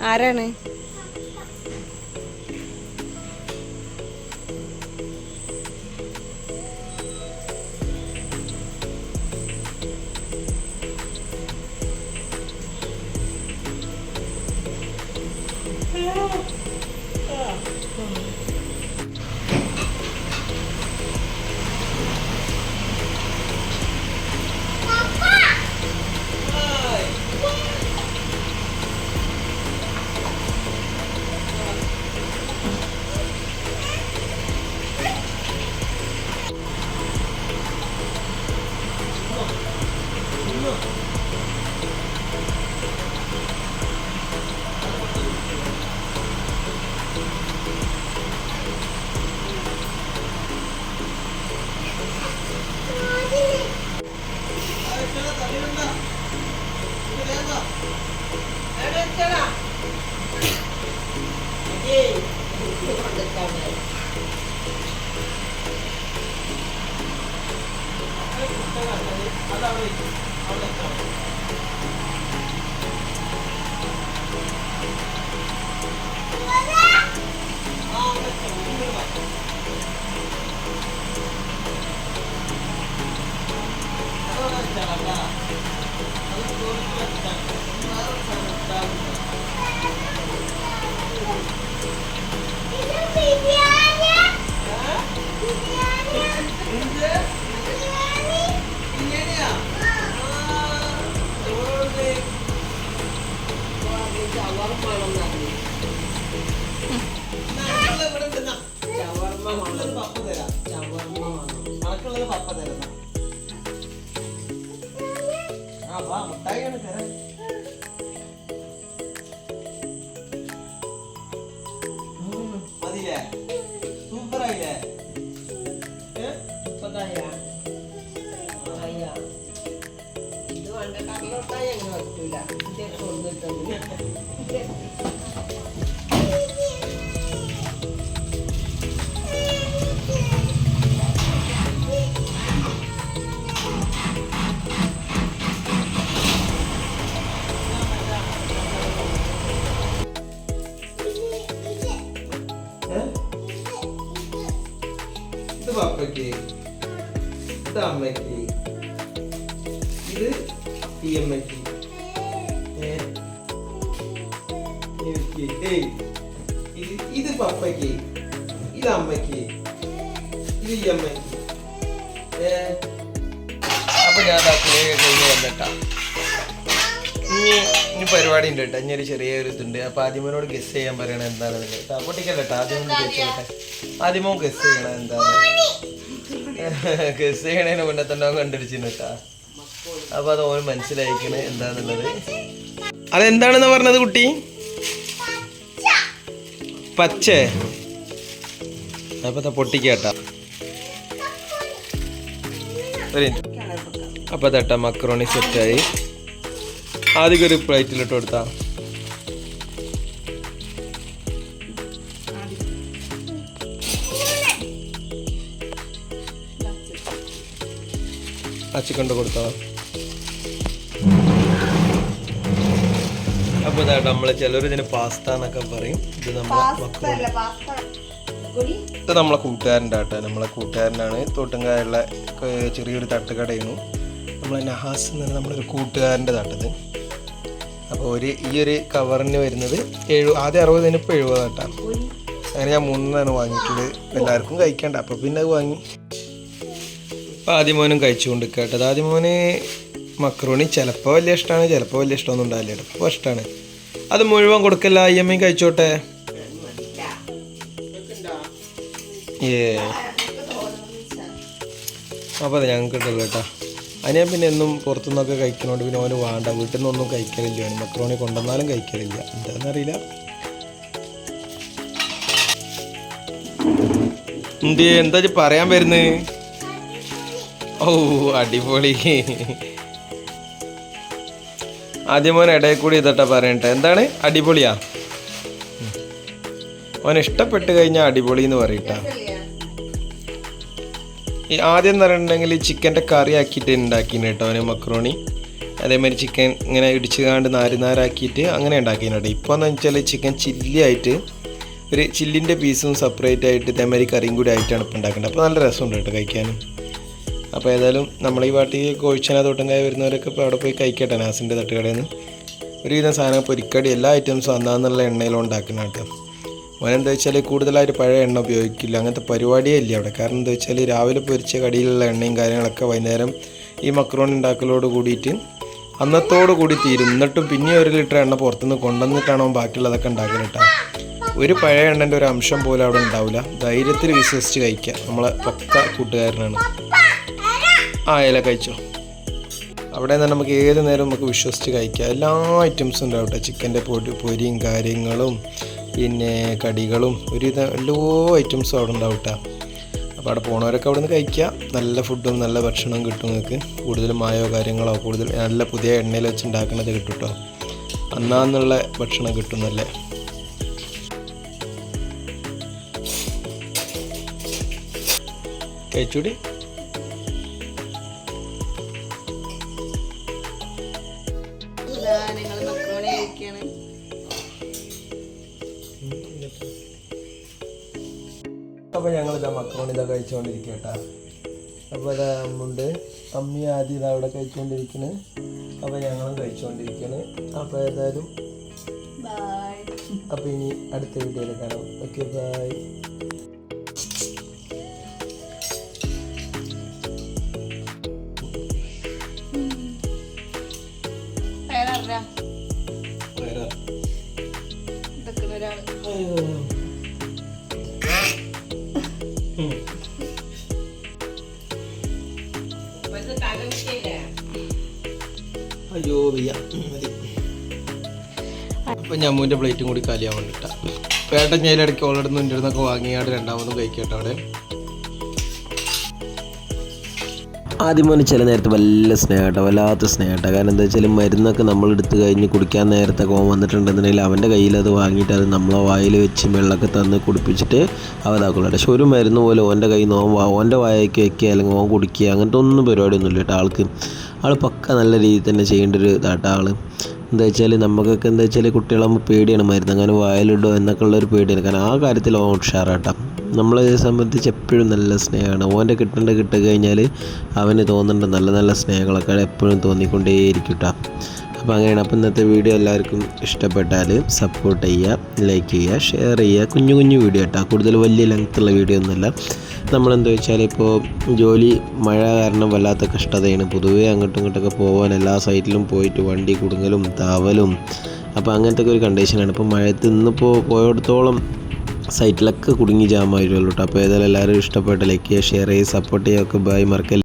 ആരാണ്? ഇത് പപ്പയ്ക്ക്, ഇത് അമ്മയ്ക്ക്, ഇത് ഈ അമ്മയ്ക്ക്, ഇത് പപ്പയ്ക്ക്, ഇത് അമ്മയ്ക്ക്, ഇത് ഈ അമ്മയ്ക്ക്. അപ്പൊ ഞാൻ കഴിഞ്ഞ് വന്നിട്ടാ. ഇനി പരിപാടി ഉണ്ട് കേട്ടോ. ഇനി ഒരു ചെറിയൊരു ഇതുണ്ട്. അപ്പൊ ആദ്യമോനോട് ഗസ് ചെയ്യാൻ പറയണത് എന്താണെന്ന് കേട്ടോ. പൊട്ടിക്കല്ലോ. ആദ്യമോ ഗസ് ചെയ്യണം എന്താണ്. ഗസ് ചെയ്യണതിന് മുന്നേ തന്നെ കണ്ടുപിടിച്ചിരുന്നു കേട്ടാ. അപ്പൊ അത് ഓന് മനസ്സിലായിക്കണ് എന്താന്നുള്ളത്. അതെന്താണെന്ന് പറഞ്ഞത് കുട്ടി? പച്ച. അപ്പൊ പൊട്ടിക്കാട്ടാ. അപ്പൊ തട്ട മക്രോണി സെറ്റായി. ആദ്യം ഒരു പ്ലേറ്റിലിട്ട് കൊടുത്താ. അച്ചിക്കൊണ്ട് കൊടുത്താ. അപ്പൊ നമ്മള് ചിലർ ഇതിന് പാസ്ത എന്നൊക്കെ പറയും. ഇത് നമ്മളെ കൂട്ടുകാരൻ്റെ ആട്ടെ. നമ്മളെ കൂട്ടുകാരനാണ്. തോട്ടുംകായുള്ള ചെറിയൊരു തട്ടുകടയാണ്. നമ്മളെ നഹാസ് എന്ന് പറഞ്ഞാൽ നമ്മളൊരു കൂട്ടുകാരൻ്റെ തട്ടത്. അപ്പോൾ ഈ ഒരു കവറിന് വരുന്നത് ആദ്യം 60, ഇപ്പോൾ 70 കേട്ടാണ്. അങ്ങനെ ഞാൻ 3 വാങ്ങിയിട്ടുള്ളത്. എല്ലാവർക്കും കഴിക്കണ്ട. അപ്പോൾ പിന്നെ അത് വാങ്ങി. അപ്പോൾ ആദ്യമോനും കഴിച്ചുകൊണ്ട് കേട്ടത്. ആദ്യമോന് മക്രോണി ചിലപ്പോൾ വലിയ ഇഷ്ടമാണ്, ചിലപ്പോൾ വലിയ ഇഷ്ടമൊന്നും ഉണ്ടാവില്ല. ഇപ്പോൾ ഇഷ്ടമാണ്. അത് മുഴുവൻ കൊടുക്കല്ല. IMA കഴിച്ചോട്ടെ. അപ്പോൾ അത് ഞങ്ങൾക്ക് കിട്ടുള്ളൂ കേട്ടോ. അതിനെ പിന്നെ എന്നും പുറത്തുനിന്നൊക്കെ കഴിക്കണോണ്ട് പിന്നെ ഓന് വേണ്ട. വീട്ടിൽ നിന്നൊന്നും കഴിക്കലില്ല. മക്രോണി കൊണ്ടുവന്നാലും കഴിക്കലില്ല. എന്താണെന്നറിയില്ല. എന്താ പറയാൻ വരുന്നത്? ഓ അടിപൊളി. ആദ്യം മോൻ ഇടയിൽ കൂടി ഇതട്ടാ പറയട്ടെ. എന്താണ് അടിപൊളിയാ? ഓൻ ഇഷ്ടപ്പെട്ട് കഴിഞ്ഞാൽ അടിപൊളി എന്ന് പറയട്ടാ. ഈ ആദ്യം എന്ന് പറഞ്ഞിട്ടുണ്ടെങ്കിൽ ചിക്കൻ്റെ കറി ആക്കിയിട്ട് ഉണ്ടാക്കിന് കേട്ടോ അവന് മക്രോണി. അതേമാതിരി ചിക്കൻ ഇങ്ങനെ ഇടിച്ച് കാണ്ട് നാരാക്കിയിട്ട് അങ്ങനെ ഉണ്ടാക്കിയിട്ടുണ്ട്. ഇപ്പോൾ എന്ന് വെച്ചാൽ ചിക്കൻ ചില്ലി ആയിട്ട് ഒരു ചില്ലിൻ്റെ പീസും സെപ്പറേറ്റ് ആയിട്ട് ഇതേമാതിരി കറിയും കൂടി ആയിട്ടാണ് ഇപ്പോൾ ഉണ്ടാക്കേണ്ടത്. അപ്പോൾ നല്ല രസമുണ്ട് കേട്ടോ കഴിക്കാനും. അപ്പോൾ ഏതായാലും നമ്മൾ ഈ വാട്ടി കോഴിച്ചന തോട്ടങ്കായ വരുന്നവരൊക്കെ ഇപ്പോൾ അവിടെ പോയി കഴിക്കട്ടെ നാസിൻ്റെ തട്ടുകടയിൽ നിന്ന്. ഒരുവിധം സാധനം പൊരിക്കടി എല്ലാ ഐറ്റംസും അന്നാന്നുള്ള എണ്ണയിലും ഉണ്ടാക്കുന്ന കേട്ടോ. മോനെന്താ വെച്ചാൽ കൂടുതലായിട്ട് പഴയ എണ്ണ ഉപയോഗിക്കില്ല, അങ്ങനത്തെ പരിപാടിയേ ഇല്ല അവിടെ. കാരണം എന്താ വെച്ചാൽ രാവിലെ പൊരിച്ച കടിയിലുള്ള എണ്ണയും കാര്യങ്ങളൊക്കെ വൈകുന്നേരം ഈ മക്രോണി ഉണ്ടാക്കലോട് കൂടിയിട്ട് അന്നത്തോട് കൂടി തീരും. എന്നിട്ടും പിന്നെ 1 ലിറ്റർ എണ്ണ പുറത്തുനിന്ന് കൊണ്ടുവന്നിട്ടാണോ ബാക്കിയുള്ളതൊക്കെ ഉണ്ടാക്കൽ കേട്ടോ. ഒരു പഴയ എണ്ണൻ്റെ ഒരു അംശം പോലും അവിടെ ഉണ്ടാവില്ല. ധൈര്യത്തിൽ വിശ്വസിച്ച് കഴിക്കുക. നമ്മളെ പക്ക കൂട്ടുകാരനാണ്. ഇല കഴിച്ചോ. അവിടെ നിന്ന് നമുക്ക് ഏത് നേരം നമുക്ക് വിശ്വസിച്ച് കഴിക്കാം. എല്ലാ ഐറ്റംസും ഉണ്ടാവും കേട്ടോ. ചിക്കൻ്റെ പൊരിയും കാര്യങ്ങളും പിന്നെ കടികളും ഒരുവിധം എല്ലാ ഐറ്റംസും അവിടെ ഉണ്ടാവും കേട്ടോ. അപ്പോൾ അവിടെ പോണവരൊക്കെ അവിടെ നിന്ന് കഴിക്കുക. നല്ല ഫുഡും നല്ല ഭക്ഷണവും കിട്ടും നിങ്ങൾക്ക്. കൂടുതൽ മായോ കാര്യങ്ങളോ കൂടുതൽ നല്ല പുതിയ എണ്ണയിൽ വെച്ച് ഉണ്ടാക്കുന്നത് കിട്ടും കേട്ടോ. അന്നാന്നുള്ള ഭക്ഷണം കിട്ടും നല്ല. കഴിച്ചൂടി. അപ്പോൾ ഞങ്ങളിതാ മക്രോണി ഇതാ കഴിച്ചുകൊണ്ടിരിക്കുക കേട്ടോ. അപ്പോൾ ഇതാ അമ്മുണ്ട്, അമ്മി ആദ്യം ഇതാ അവിടെ കഴിച്ചുകൊണ്ടിരിക്കുന്നത്. അപ്പോൾ ഞങ്ങളും കഴിച്ചുകൊണ്ടിരിക്കുകയാണ്. അപ്പോൾ ഏതായാലും അപ്പോൾ ഇനി അടുത്ത വീഡിയോയിൽ കാണാം. Okay, bye. അയ്യോ വയ്യ മതി. അപ്പം ഞമ്മൂൻ്റെ പ്ലേറ്റും കൂടി കാലിയാവാൻ വേണ്ടിട്ടാ. പേട്ടൻ ഞാൻ ഇടയ്ക്ക് ഓൾറെഡി എൻ്റെ അടുത്തൊക്കെ വാങ്ങിയാണ്ട് രണ്ടാമതും കഴിക്കട്ടെ അവിടെ. ആദ്യം മോനെ ചില നേരത്ത് വല്ല സ്നേഹട്ടോ, വല്ലാത്ത സ്നേഹട്ടോ. കാരണം എന്താ വെച്ചാൽ മരുന്നൊക്കെ നമ്മളെടുത്ത് കഴിഞ്ഞ് കുടിക്കാൻ നേരത്തൊക്കെ ഓൻ വന്നിട്ടുണ്ടെന്നുണ്ടെങ്കിൽ അവൻ്റെ കയ്യിൽ അത് വാങ്ങിയിട്ട് അത് നമ്മളെ വായിൽ വെച്ച് വെള്ളമൊക്കെ തന്ന് കുടിപ്പിച്ചിട്ട് അവതാക്കുള്ളൂ. പക്ഷെ ഒരു മരുന്ന് പോലെ ഓൻ്റെ കയ്യിൽ നിന്ന് ഓൻ്റെ വായയ്ക്ക് വയ്ക്കുക അല്ലെങ്കിൽ ഓൻ കുടിക്കുക അങ്ങനത്തെ ഒന്നും പരിപാടിയൊന്നുമില്ല കേട്ടോ. ആൾ പക്ക നല്ല രീതിയിൽ തന്നെ ചെയ്യേണ്ട ഒരു ഇതാട്ടോ ആൾ. എന്താ വെച്ചാൽ നമുക്കൊക്കെ എന്താ വെച്ചാൽ കുട്ടികളാകുമ്പോൾ പേടിയാണ് മരുന്ന് അങ്ങനെ വായിലിടോ എന്നൊക്കെ ഉള്ളൊരു പേടിയാണ്. കാരണം ആ കാര്യത്തിൽ ഓൻ ഉഷാറാട്ടോ. നമ്മളെ സംബന്ധിച്ച് എപ്പോഴും നല്ല സ്നേഹമാണ്. ഓൻ്റെ കിട്ടുകഴിഞ്ഞാൽ അവന് തോന്നേണ്ട നല്ല നല്ല സ്നേഹങ്ങളൊക്കെ എപ്പോഴും തോന്നിക്കൊണ്ടേയിരിക്കും കേട്ടോ. അപ്പോൾ അങ്ങനെയാണ്. അപ്പോൾ ഇന്നത്തെ വീഡിയോ എല്ലാവർക്കും ഇഷ്ടപ്പെട്ടാൽ സപ്പോർട്ട് ചെയ്യുക, ലൈക്ക് ചെയ്യുക, ഷെയർ ചെയ്യുക. കുഞ്ഞു കുഞ്ഞു വീഡിയോ കേട്ടോ, കൂടുതൽ വലിയ ലെങ്ത്തുള്ള വീഡിയോ ഒന്നുമല്ല. നമ്മളെന്താ വെച്ചാൽ ഇപ്പോൾ ജോലി മഴ കാരണം വല്ലാത്ത കഷ്ടതയാണ്. പൊതുവേ അങ്ങോട്ടും ഇങ്ങോട്ടൊക്കെ പോകാൻ എല്ലാ സൈറ്റിലും പോയിട്ട് വണ്ടി കുടുങ്ങലും താവലും അപ്പോൾ അങ്ങനത്തെ ഒരു കണ്ടീഷനാണ്. ഇപ്പോൾ മഴയത്ത് ഇന്നിപ്പോൾ പോയിടത്തോളം സൈറ്റിലൊക്കെ കുടുങ്ങി ജാമായിരുമല്ലോ കേട്ടോ. അപ്പോൾ ഏതായാലും എല്ലാവരും ഇഷ്ടപ്പെട്ട ലൈക്ക് ചെയ്യുക, ഷെയർ ചെയ്യുക, സപ്പോർട്ട് ചെയ്യുക. ഒക്കെ ബൈ. മറക്കല്ല.